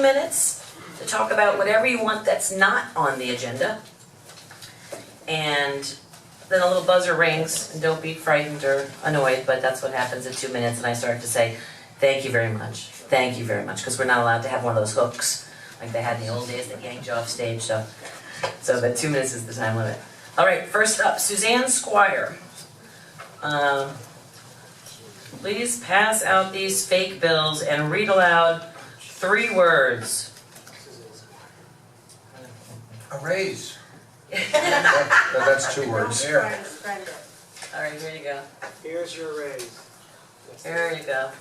Minutes to talk about whatever you want that's not on the agenda. And then a little buzzer rings, and don't be frightened or annoyed, but that's what happens in 2 minutes, and I start to say, thank you very much, because we're not allowed to have one of those hooks like they had in the old days that yanked you off stage, so but 2 minutes is the time limit. All right, first up, Suzanne Squire. Please pass out these fake bills and read aloud 3 words. A raise. That's 2 words. Don't try to spread it. All right, here you go. Here's your raise. Here you go.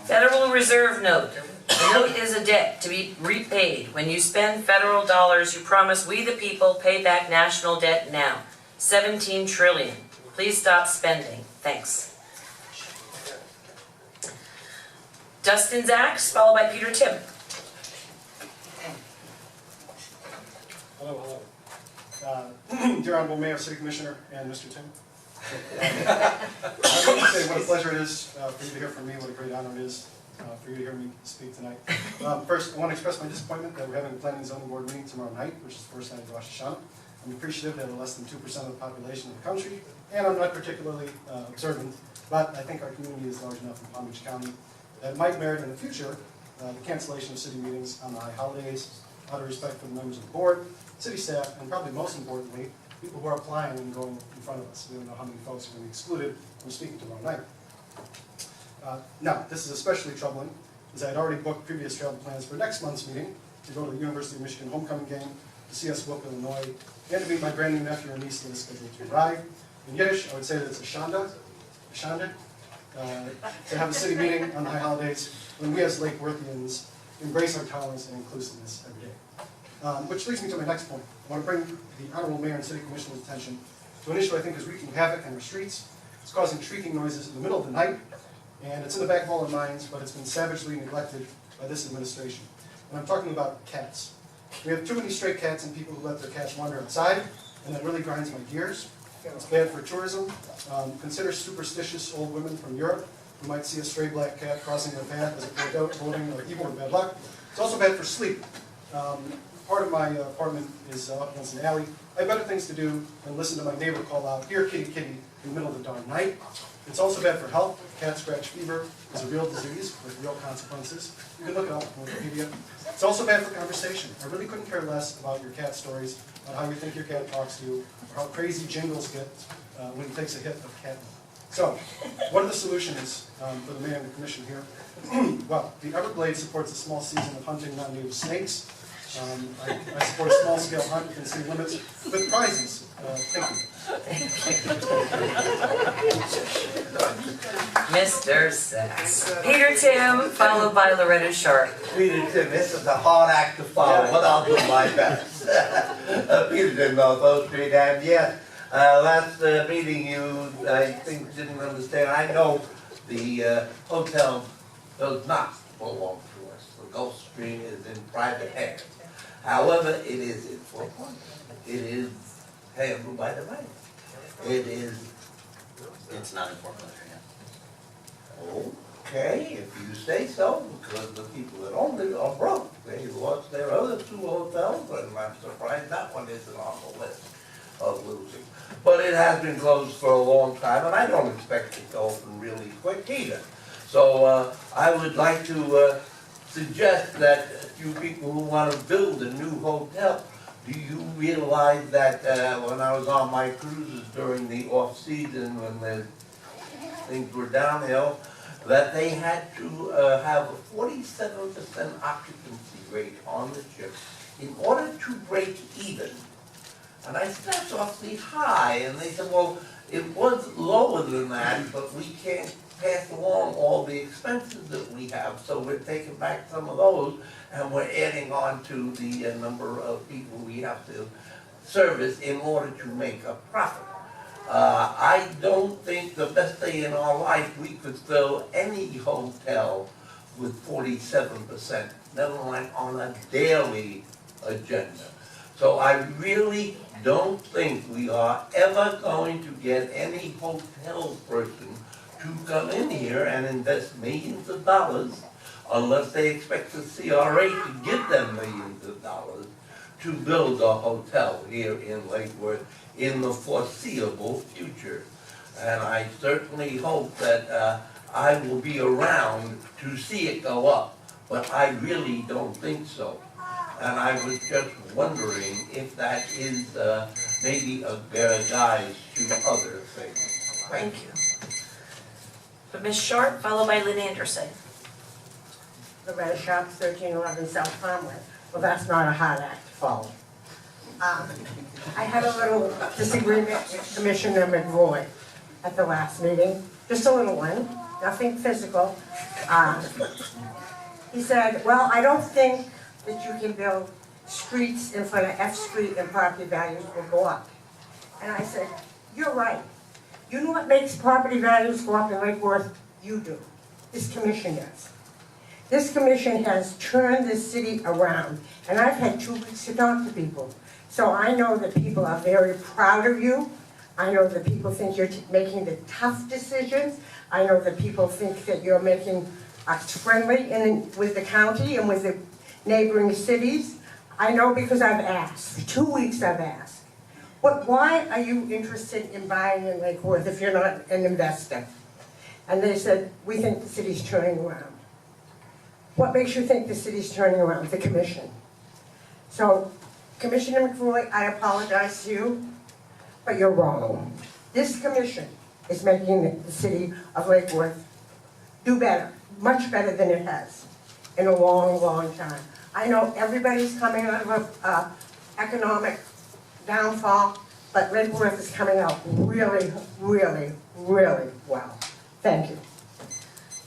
Federal Reserve note. A note is a debt to be repaid. When you spend federal dollars, you promise we the people pay back national debt now. 17 trillion. Please stop spending. Thanks. Dustin Zacks, followed by Peter Tim. Hello. Dear Honorable Mayor, City Commissioner, and Mr. Tim. I want to say what a pleasure it is for you to hear from me, what a great honor it is for you to hear me speak tonight. First, I want to express my disappointment that we're having a planning and zoning board meeting tomorrow night, which is the first night of Rosh Hashanah. I'm appreciative that we're less than 2% of the population of the country, and I'm not particularly observant, but I think our community is large enough in Palm Beach County that it might merit in the future the cancellation of city meetings on the high holidays, out of respect for the members of the board, city staff, and probably most importantly, people who are applying and going in front of us. We don't know how many folks are going to be excluded from speaking tomorrow night. Now, this is especially troubling, as I had already booked previous travel plans for next month's meeting to go to the University of Michigan homecoming game, to see us Wilk, Illinois, and to meet my brand new nephew and niece that is scheduled to arrive. In Yiddish, I would say that it's a shanda, to have a city meeting on the high holidays when we as Lake Worthians embrace our tolerance and inclusiveness every day. Which leads me to my next point. I want to bring the Honorable Mayor and City Commissioner's attention to an issue I think is wreaking havoc in our streets. It's causing shrieking noises in the middle of the night, and it's in the back of all our minds, but it's been savagely neglected by this administration. And I'm talking about cats. We have too many stray cats and people who let their cats wander outside, and that really grinds my gears. It's bad for tourism. Consider superstitious old women from Europe who might see a stray black cat crossing their path as if they're voting or evil or bad luck. It's also bad for sleep. Part of my apartment is up against an alley. I have better things to do than listen to my neighbor call out, "Here, kitty, kitty," in the middle of the darn night. It's also bad for health. Cat scratch fever is a real disease with real consequences. You can look it up on Wikipedia. It's also bad for conversation. I really couldn't care less about your cat stories, about how you think your cat talks to you, or how crazy Jingles get when he takes a hit of cat milk. So, what are the solutions for the mayor and the commission here? Well, the Everglades supports a small season of hunting non-native snakes. I support a small-scale hunt within city limits with prizes. Thank you. Mr. Sacks. Peter Tim, followed by Loretta Sharp. Peter Tim, this is a hard act to follow, but I'll do my best. Peter Tim, North Street, and yes, last meeting I think, didn't understand. I know the hotel does not belong to us. The Gulf Stream is in private hands. However, it is in Four Points. It is handled by the bank. It's not in Fort Lauderdale yet. Okay, if you say so, because the people that own it are broke. They lost their other 2 hotels, and I'm surprised that one isn't on the list of losing. But it has been closed for a long time, and I don't expect it to open really quick either. So I would like to suggest that you people who want to build a new hotel, do you realize that when I was on my cruises during the off-season, when things were downhill, that they had to have a 47% occupancy rate on the ship in order to break even. And I said, that's awfully high. And they said, well, it was lower than that, but we can't pass along all the expenses that we have, so we're taking back some of those, and we're adding on to the number of people we have to service in order to make a profit. I don't think the best day in our life we could fill any hotel with 47%, never mind on a daily agenda. So I really don't think we are ever going to get any hotel person to come in here and invest millions of dollars unless they expect the CRA to give them millions of dollars to build a hotel here in Lake Worth in the foreseeable future. And I certainly hope that I will be around to see it go up, but I really don't think so. And I was just wondering if that is maybe a guide to other things. Thank you. But Ms. Sharp, followed by Lynn Anderson. Loretta Sharp, 1311 South Conway. Well, that's not a hard act to follow. I had a little disagreement with Commissioner McVoy at the last meeting, just a little one, nothing physical. He said, well, I don't think that you can build streets in front of F Street and property values will go up. And I said, you're right. You know what makes property values go up in Lake Worth? You do. This commission does. This commission has turned this city around, and I've had 2 weeks to talk to people. So I know that people are very proud of you. I know that people think you're making the tough decisions. I know that people think that you're making us friendly with the county and with the neighboring cities. I know because I've asked. For 2 weeks I've asked. Why are you interested in buying in Lake Worth if you're not an investor? And they said, we think the city's turning around. What makes you think the city's turning around? The commission. So, Commissioner McVoy, I apologize to you, but you're wrong. This commission is making the city of Lake Worth do better, much better than it has in a long, long time. I know everybody's coming out of an economic downfall, but Lake Worth is coming out really, really, really well. Thank you.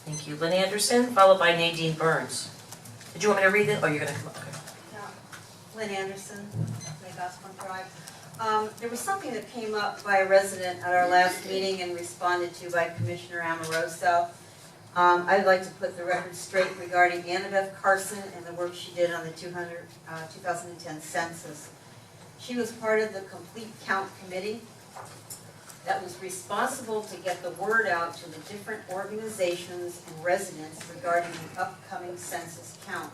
Thank you. Lynn Anderson, followed by Nadine Burns. Did you want me to read it, or you're gonna come up? Okay. Lynn Anderson, Lake Osborne Drive. There was something that came up by a resident at our last meeting and responded to by Commissioner Amoroso. I'd like to put the record straight regarding Annabeth Carson and the work she did on the 2010 census. She was part of the Complete Count Committee that was responsible to get the word out to the different organizations and residents regarding the upcoming census count.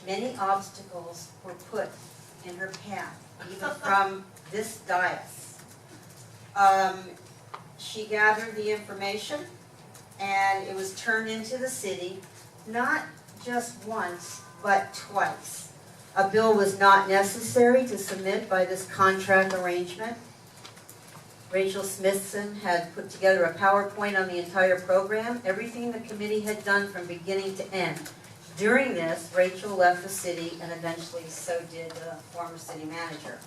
Many obstacles were put in her path, even from this dais. She gathered the information, and it was turned into the city, not just once, but twice. A bill was not necessary to submit by this contract arrangement. Rachel Smithson had put together a PowerPoint on the entire program, everything the committee had done from beginning to end. During this, Rachel left the city, and eventually so did the former city manager.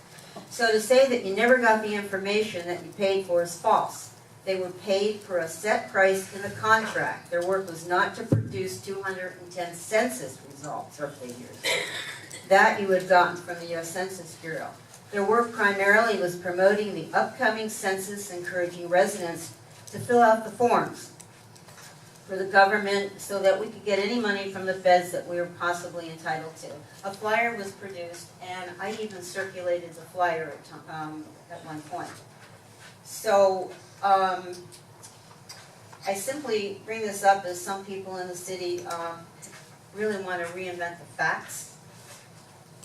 So to say that you never got the information that you paid for is false. They were paid for a set price in the contract. Their work was not to produce 210 census results or figures. That you had gotten from the U.S. Census Bureau. Their work primarily was promoting the upcoming census, encouraging residents to fill out the forms for the government so that we could get any money from the feds that we were possibly entitled to. A flyer was produced, and I even circulated the flyer at one point. So I simply bring this up as some people in the city really want to reinvent the facts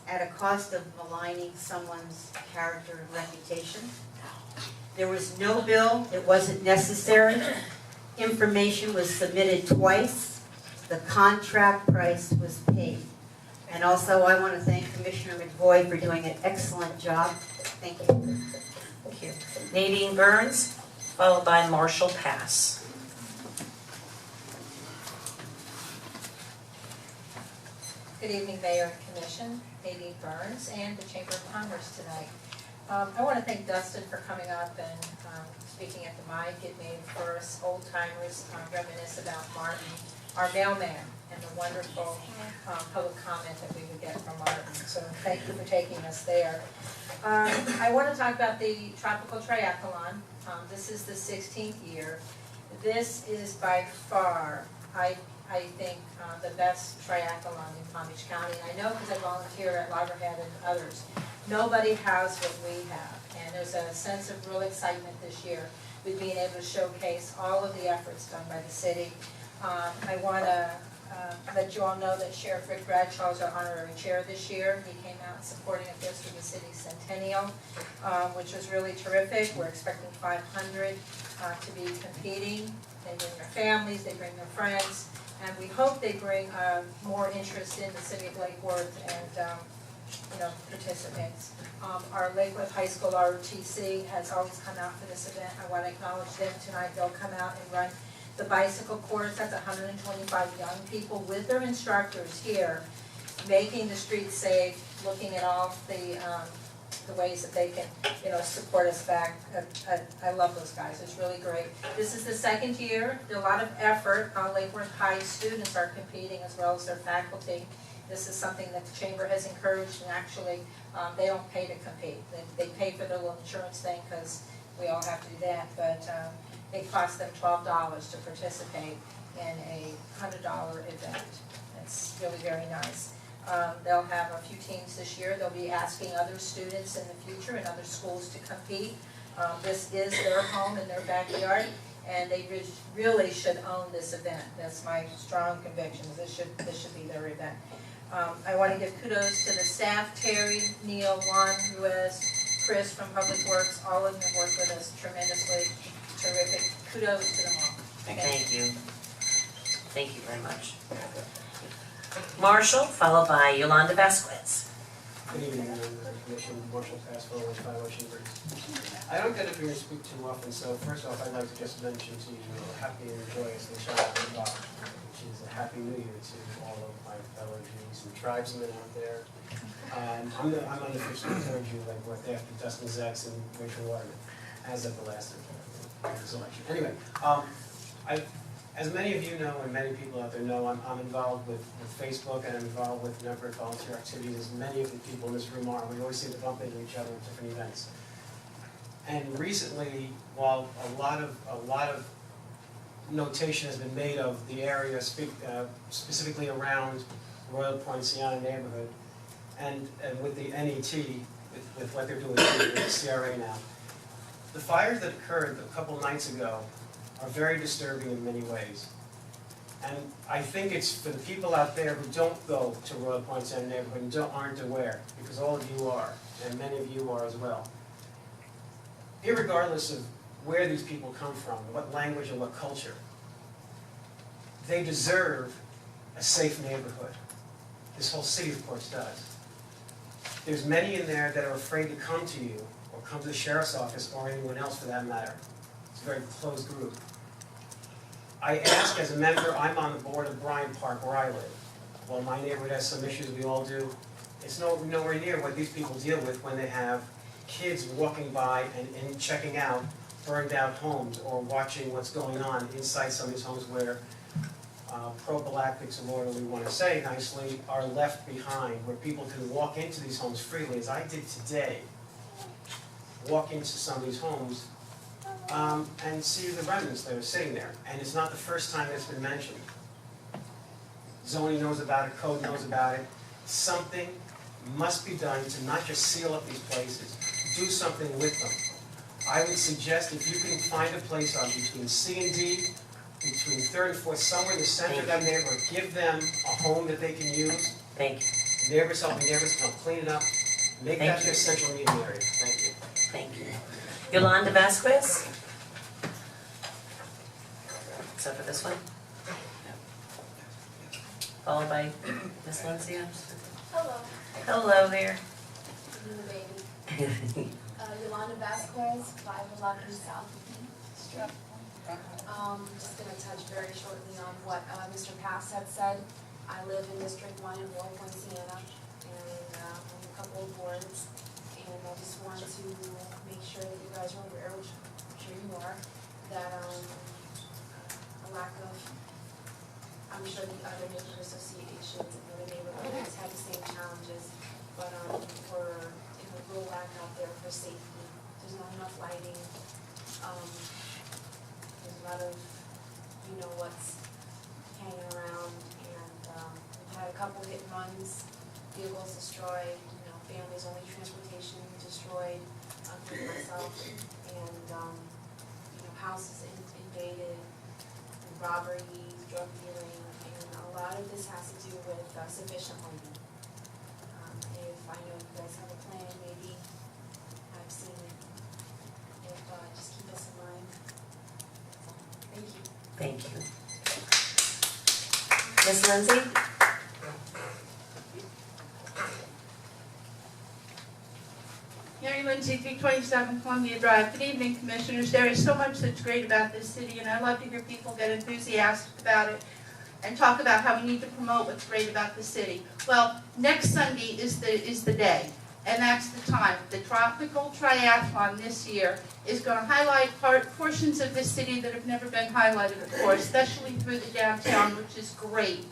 at a cost of maligning someone's character and reputation. There was no bill, it wasn't necessary. Information was submitted twice. The contract price was paid. And also I want to thank Commissioner McVoy for doing an excellent job. Thank you. Thank you. Nadine Burns, followed by Marshall Pass. Good evening, Mayor and Commission, Nadine Burns, and the Chamber of Commerce tonight. I want to thank Dustin for coming up and speaking at the mic. It made for us old timers reminisce about Martin, our mailman, and the wonderful public comment that we would get from Martin. So thank you for taking us there. I want to talk about the Tropical Triathlon. This is the 16th year. This is by far, I think, the best triathlon in Palm Beach County. And I know because I volunteer at Loggerhead and others. Nobody has what we have. And there's a sense of real excitement this year. with being able to showcase all of the efforts done by the city. I want to let you all know that Sheriff Rick Bradshaw is our honorary chair this year. He came out supporting a gift for the city's centennial, which was really terrific. We're expecting 500 to be competing. They bring their families, they bring their friends, and we hope they bring more interest in the city of Lake Worth and participants. Our Lakewood High School ROTC has always come out for this event. I want to acknowledge them tonight. They'll come out and run the bicycle course. That's 125 young people with their instructors here, making the streets safe, looking at all the ways that they can, support us back. I love those guys. It's really great. This is the second year. There's a lot of effort. Lake Worth High students are competing as well as their faculty. This is something that the chamber has encouraged, and actually, they don't pay to compete. They pay for their little insurance thing because we all have to do that, but it costs them $12 to participate in a $100 event. It's really very nice. They'll have a few teams this year. They'll be asking other students in the future and other schools to compete. This is their home and their backyard, and they really should own this event. That's my strong conviction. This should be their event. I want to give kudos to the staff, Terry, Neil, Juan, Ruiz, Chris from Public Works. All of them have worked with us tremendously. Terrific. Kudos to them all. Thank you. Thank you very much. Marshall, followed by Yolanda Vasquez. Good evening, members of the commission. Marshall Pasco, 5 Chambers. I don't get up here and speak too often, so first off, I'd like to just mention to you a happy and joyous Nishad Ribar, which is a happy new year to all of my fellow Jews and tribesmen out there. I'm unofficially declared Jew like what after Dustin Zacks and Rachel Waterman, as of the last election. Anyway, as many of you know, and many people out there know, I'm involved with Facebook, and I'm involved with a number of volunteer activities, as many of the people in this room are. We always seem to bump into each other at different events. And recently, while a lot of notation has been made of the area, specifically around Royal Point, Sienna neighborhood, and with the NET, with what they're doing with the CRA now, the fires that occurred a couple nights ago are very disturbing in many ways. And I think it's for the people out there who don't go to Royal Point Center neighborhood and aren't aware, because all of you are, and many of you are as well. Irregardless of where these people come from, what language and what culture, they deserve a safe neighborhood. This whole city, of course, does. There's many in there that are afraid to come to you, or come to the sheriff's office, or anyone else for that matter. It's a very closed group. I ask as a member, I'm on the board of Bryant Park where I live. While my neighborhood has some issues, we all do. It's nowhere near what these people deal with when they have kids walking by and checking out burned out homes, or watching what's going on inside some of these homes where prophylactics, or what we want to say nicely, are left behind, where people can walk into these homes freely, as I did today. Walk into some of these homes and see the remnants that are sitting there. And it's not the first time it's been mentioned. Zoning knows about it, code knows about it. Something must be done to not just seal up these places, do something with them. I would suggest if you can find a place on between C and D, between 3rd and 4th, somewhere in the center of that neighborhood, give them a home that they can use. Thank you. Neighbors helping neighbors, help clean it up, make that their central meeting area. Thank you. Thank you. Yolanda Vasquez? Except for this one? Followed by Miss Lindsay. Hello, Hello there. I'm the baby. Yolanda Vasquez, 5 Lucky South Street. Just gonna touch very shortly on what Mr. Pass had said. I live in District 1 in Royal Point, Sienna, and I'm a couple of boards. And I just want to make sure that you guys are aware, which I'm sure you are, that a lack of, I'm sure the other neighborhood associations and other neighborhoods have the same challenges, but for a real lack out there for safety. There's not enough lighting. There's a lot of, what's hanging around, and we've had a couple hit and runs, vehicles destroyed, families' only transportation destroyed, including myself, and houses invaded, robberies, drug dealing, and a lot of this has to do with sufficient lighting. If I know you guys have a plan, maybe I've seen it. If, just keep us in mind. Thank you. Thank you. Ms. Lindsay? Mary Lindsay, 327 Columbia Drive. Good evening, Commissioners. There is so much that's great about this city, and I love to hear people get enthusiastic about it and talk about how we need to promote what's great about the city. Well, next Sunday is the day, and that's the time. The Tropical Triathlon this year is going to highlight portions of this city that have never been highlighted before, especially through the downtown, which is great.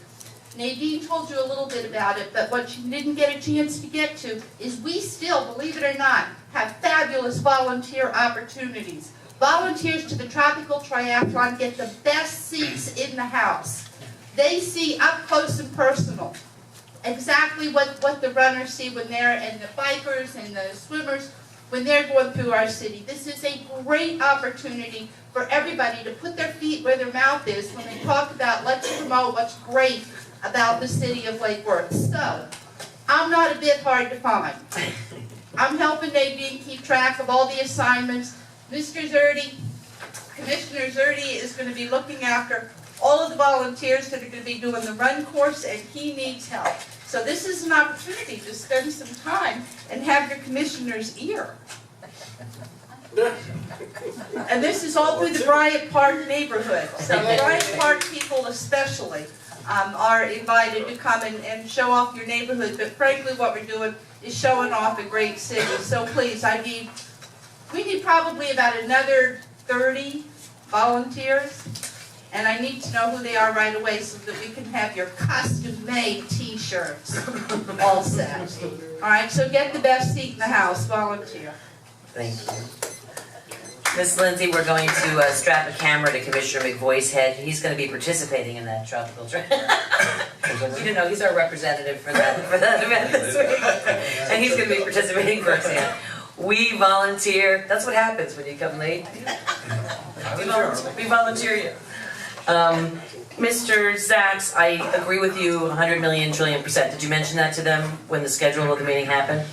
Nadine told you a little bit about it, but what you didn't get a chance to get to is we still, believe it or not, have fabulous volunteer opportunities. Volunteers to the Tropical Triathlon get the best seats in the house. They see up close and personal exactly what the runners see when they're, and the bikers and the swimmers, when they're going through our city. This is a great opportunity for everybody to put their feet where their mouth is when they talk about let's promote what's great about the city of Lake Worth. So, I'm not a bit hard to find. I'm helping Nadine keep track of all the assignments. Mr. Zerdy, Commissioner Zerdy is going to be looking after all of the volunteers that are going to be doing the run course, and he needs help. So this is an opportunity to spend some time and have your commissioner's ear. And this is all through the Bryant Park neighborhood. So the Bryant Park people especially are invited to come and show off your neighborhood. But frankly, what we're doing is showing off a great city. So please, we need probably about another 30 volunteers. And I need to know who they are right away so that we can have your custom-made T-shirts all set. All right, so get the best seat in the house, volunteer. Thank you. Ms. Lindsay, we're going to strap a camera to Commissioner McVoy's head. He's going to be participating in that tropical trip. You didn't know he's our representative for that event this week. And he's going to be participating firsthand. We volunteer. That's what happens when you come late. We volunteer you. Mr. Sachs, I agree with you 100 million trillion %. Did you mention that to them when the schedule of the meeting happened?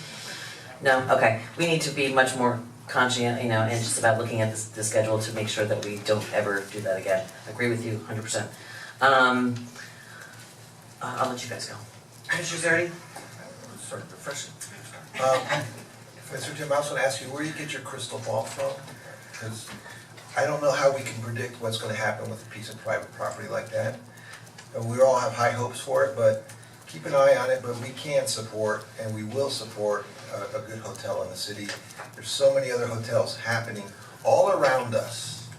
No? Okay. We need to be much more conscientious, anxious about looking at the schedule to make sure that we don't ever do that again. I agree with you 100%. I'll let you guys go. Commissioner Zerdy? Sorry, refreshing. Mr. Jim, I was going to ask you, where do you get your crystal ball from? Because I don't know how we can predict what's going to happen with a piece of private property like that. And we all have high hopes for it, but keep an eye on it. But we can support, and we will support, a good hotel in the city. There's so many other hotels happening all around us,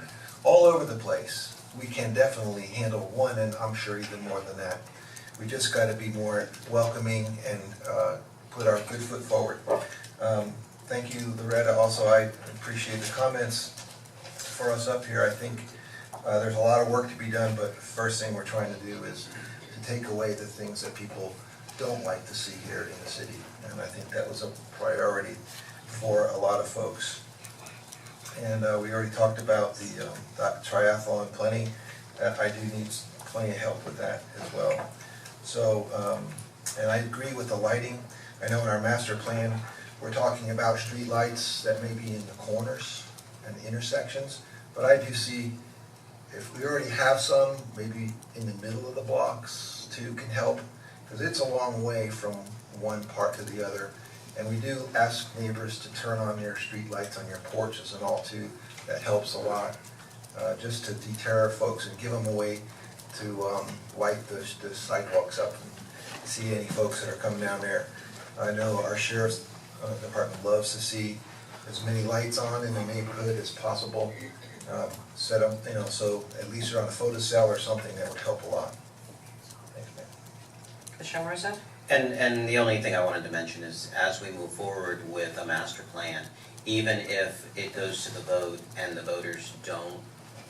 all over the place. We can definitely handle one, and I'm sure even more than that. We just got to be more welcoming and put our good foot forward. Thank you, Loretta. Also, I appreciate the comments for us up here. I think there's a lot of work to be done, but the first thing we're trying to do is to take away the things that people don't like to see here in the city. And I think that was a priority for a lot of folks. And we already talked about the triathlon plenty. I do need plenty of help with that as well. So, and I agree with the lighting. I know in our master plan, we're talking about street lights that may be in the corners and intersections, but I do see if we already have some, maybe in the middle of the blocks too can help, because it's a long way from one part to the other. And we do ask neighbors to turn on their street lights on your porches and all too. That helps a lot, just to deter folks and give them a way to light the sidewalks up and see any folks that are coming down there. I know our sheriff's department loves to see as many lights on in the neighborhood as possible. Set them, so at least you're on a photocell or something that would help a lot. Thanks, man. Commissioner Marissa? And the only thing I wanted to mention is as we move forward with a master plan, even if it goes to the vote and the voters don't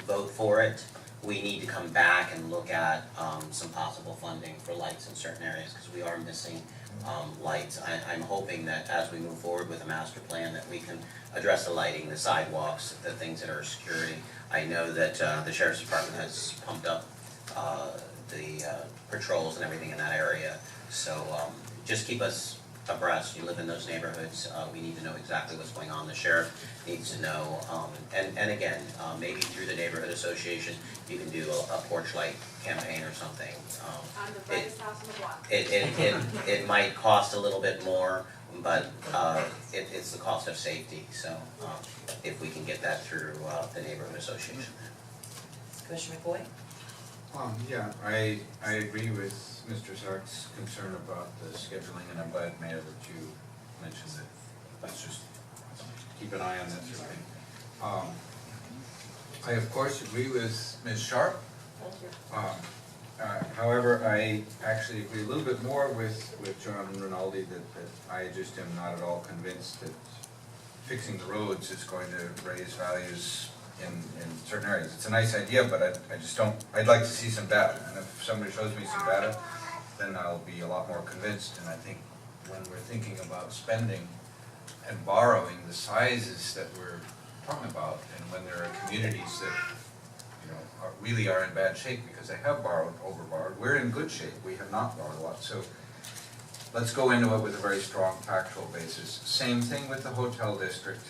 vote for it, we need to come back and look at some possible funding for lights in certain areas, because we are missing lights. I'm hoping that as we move forward with a master plan, that we can address the lighting, the sidewalks, the things that are security. I know that the sheriff's department has pumped up the patrols and everything in that area, so just keep us abreast. You live in those neighborhoods, we need to know exactly what's going on. The sheriff needs to know, and again, maybe through the neighborhood association, you can do a porch light campaign or something. I'm the brightest house on the block. It might cost a little bit more, but it's the cost of safety, so if we can get that through the neighborhood association. Commissioner McBoy? Yeah, I agree with Mr. Sark's concern about the scheduling, and I'm glad, Mayor, that you mentioned that. Let's just keep an eye on that sort of thing. I of course agree with Ms. Sharp. Thank you. However, I actually agree a little bit more with John Rinaldi that I just am not at all convinced that fixing the roads is going to raise values in certain areas. It's a nice idea, but I just don't, I'd like to see some data. And if somebody shows me some data, then I'll be a lot more convinced. And I think when we're thinking about spending and borrowing the sizes that we're talking about, and when there are communities that, you know, really are in bad shape because they have overborrowed, we're in good shape. We have not borrowed a lot. So let's go into it with a very strong factual basis. Same thing with the hotel district.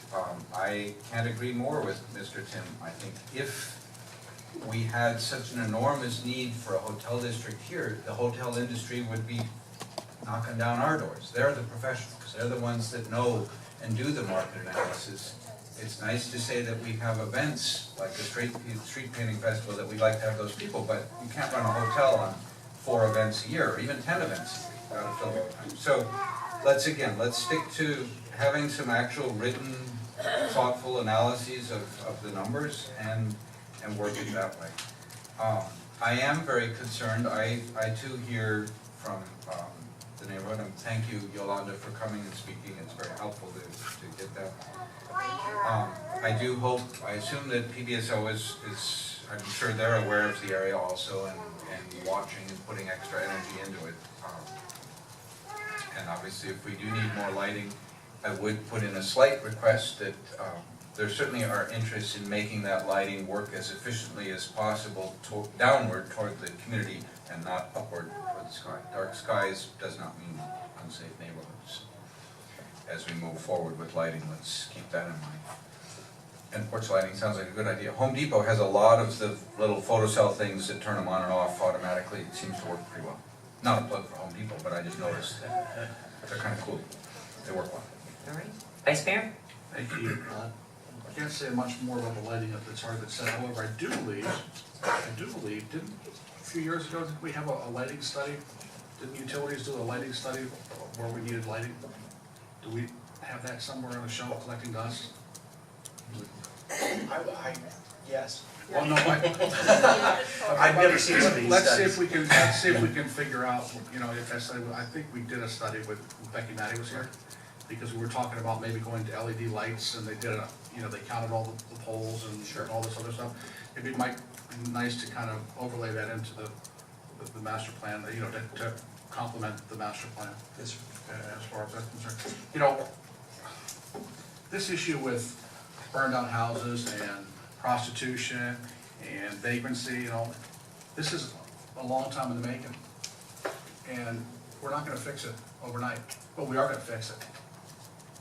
I can't agree more with Mr. Tim. I think if we had such an enormous need for a hotel district here, the hotel industry would be knocking down our doors. They're the professionals. They're the ones that know and do the market analysis. It's nice to say that we have events like the street painting festival, that we'd like to have those people, but you can't run a hotel on 4 events a year, or even 10 events a year. So let's stick to having some actual written, thoughtful analyses of the numbers and work it that way. I am very concerned. I too hear from the neighborhood, and thank you, Yolanda, for coming and speaking. It's very helpful to get that. I do hope, I assume that PBSO is, I'm sure they're aware of the area also and watching and putting extra energy into it. And obviously, if we do need more lighting, I would put in a slight request that there certainly are interests in making that lighting work as efficiently as possible downward toward the community and not upward toward the sky. Dark skies does not mean unsafe neighborhoods. As we move forward with lighting, let's keep that in mind. And porch lighting sounds like a good idea. Home Depot has a lot of the little photocell things that turn them on and off automatically. It seems to work pretty well. Not a plug for Home Depot, but I just noticed that they're kind of cool. They work well. All right. Vice Mayor? Thank you. I can't say much more about the lighting up that's already been said. However, I do believe, didn't a few years ago, did we have a lighting study? Didn't utilities do a lighting study where we needed lighting? Do we have that somewhere on the shelf collecting dust? Yes. Well, no, I've never seen some of these let's see studies. if we can figure out, you know, if that study, I think we did a study with Becky Matty was here, because we were talking about maybe going to LED lights, and they did a, you know, they counted all the poles and all this other stuff. It might be nice to kind of overlay that into the master plan, you know, to complement the master plan. As far as that's concerned. You know, this issue with burned down houses and prostitution and vagrancy, you know, this is a long time in the making. And we're not gonna fix it overnight, but we are gonna fix it.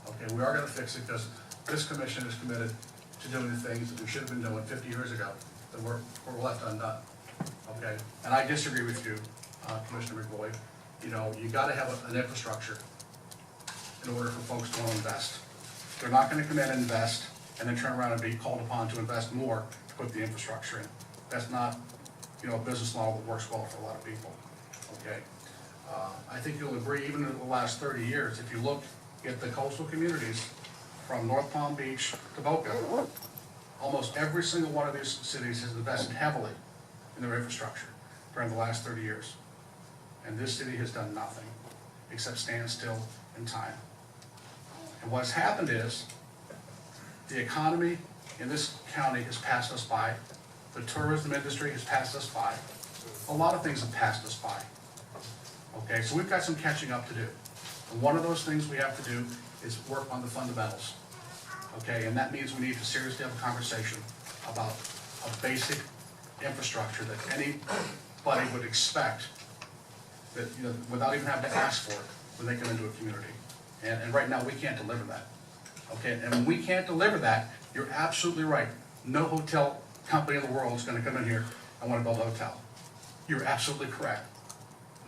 Okay, we are gonna fix it because this commission is committed to doing the things that we should have been doing 50 years ago that were left undone. Okay, and I disagree with you, Commissioner McBoy. You know, you gotta have an infrastructure in order for folks to want to invest. They're not gonna come in and invest and then turn around and be called upon to invest more to put the infrastructure in. That's not, you know, a business model that works well for a lot of people, okay? I think you'll agree, even in the last 30 years, if you look at the coastal communities from North Palm Beach to Boca, almost every single one of these cities has invested heavily in their infrastructure during the last 30 years. And this city has done nothing except stand still in time. And what's happened is the economy in this county has passed us by, The tourism industry has passed us by. A lot of things have passed us by. Okay, so we've got some catching up to do. And one of those things we have to do is work on the fundamentals. Okay, and that means we need to seriously have a conversation about a basic infrastructure that anybody would expect, that, you know, without even having to ask for it, when they come into a community. And right now, we can't deliver that. Okay, and when we can't deliver that, you're absolutely right. No hotel company in the world is gonna come in here and wanna build a hotel. You're absolutely correct.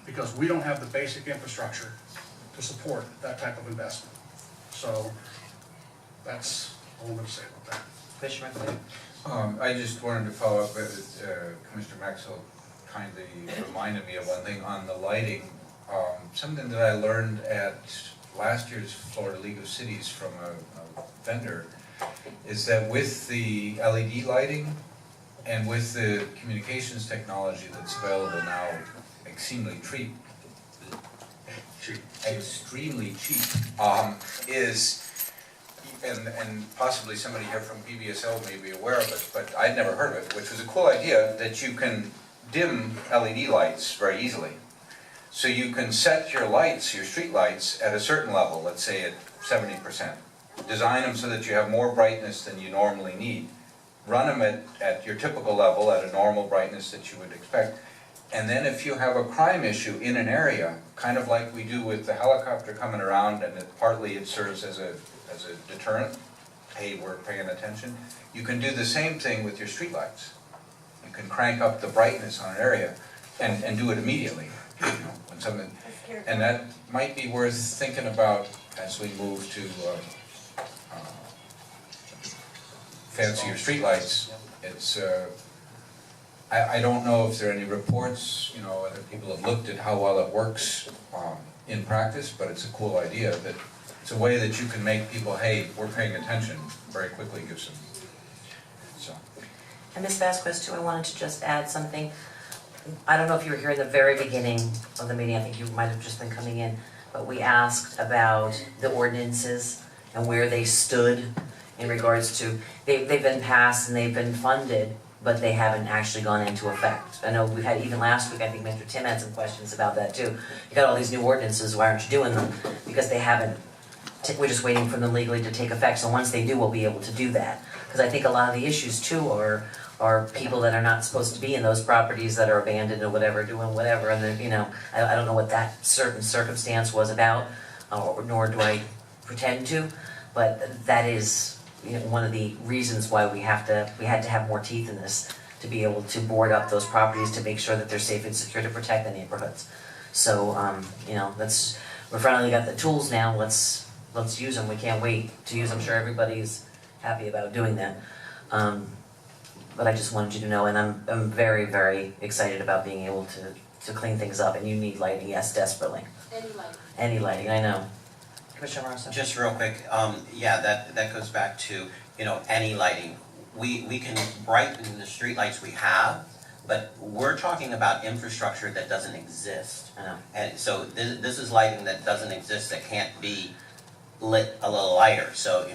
Because we don't have the basic infrastructure to support that type of investment. So, that's all I'm gonna say about that. Commissioner McLean? I just wanted to follow up with, Commissioner Maxwell kindly reminded me of one thing on the lighting. Something that I learned at last year's Florida League of Cities from a vendor is that with the LED lighting and with the communications technology that's available now, extremely cheap, and possibly somebody here from PBSL may be aware of it, but I'd never heard of it, which was a cool idea, that you can dim LED lights very easily. So you can set your lights, your street lights, at a certain level, let's say at 70%. Design them so that you have more brightness than you normally need. Run them at your typical level, at a normal brightness that you would expect. And then if you have a crime issue in an area, kind of like we do with the helicopter coming around, and partly it serves as a deterrent, hey, we're paying attention, you can do the same thing with your streetlights. You can crank up the brightness on an area and do it immediately. You know, when something, and that might be worth thinking about as we move to fancier streetlights. It's I don't know if there are any reports, you know, whether people have looked at how well it works in practice, but it's a cool idea that it's a way that you can make people, hey, we're paying attention very quickly, gives them. So. And Ms. Vasquez too, I wanted to just add something. I don't know if you were here in the very beginning of the meeting, I think you might have just been coming in, but we asked about the ordinances and where they stood in regards to, they've been passed and they've been funded, but they haven't actually gone into effect. I know we've had, even last week, I think Mr. Tim had some questions about that too. You got all these new ordinances, why aren't you doing them? Because they haven't, we're just waiting for them legally to take effect, so once they do, we'll be able to do that. Because I think a lot of the issues too are people that are not supposed to be in those properties that are abandoned or whatever, doing whatever, and then, you know, I don't know what that certain circumstance was about, nor do I pretend to, but that is, you know, one of the reasons why we had to have more teeth in this, to be able to board up those properties to make sure that they're safe and secure to protect the neighborhoods. So, you know, we finally got the tools now, let's use them, we can't wait to use them. I'm sure everybody's happy about doing that. But I just wanted you to know, and I'm very, very excited about being able to clean things up, and you need lighting, yes, desperately. Any lighting. Any lighting, I know. Commissioner Marson? Just real quick, yeah, that goes back to, you know, any lighting. We can brighten the streetlights we have, but we're talking about infrastructure that doesn't exist. I know. And so this is lighting that doesn't exist, that can't be lit a little lighter, so, you know.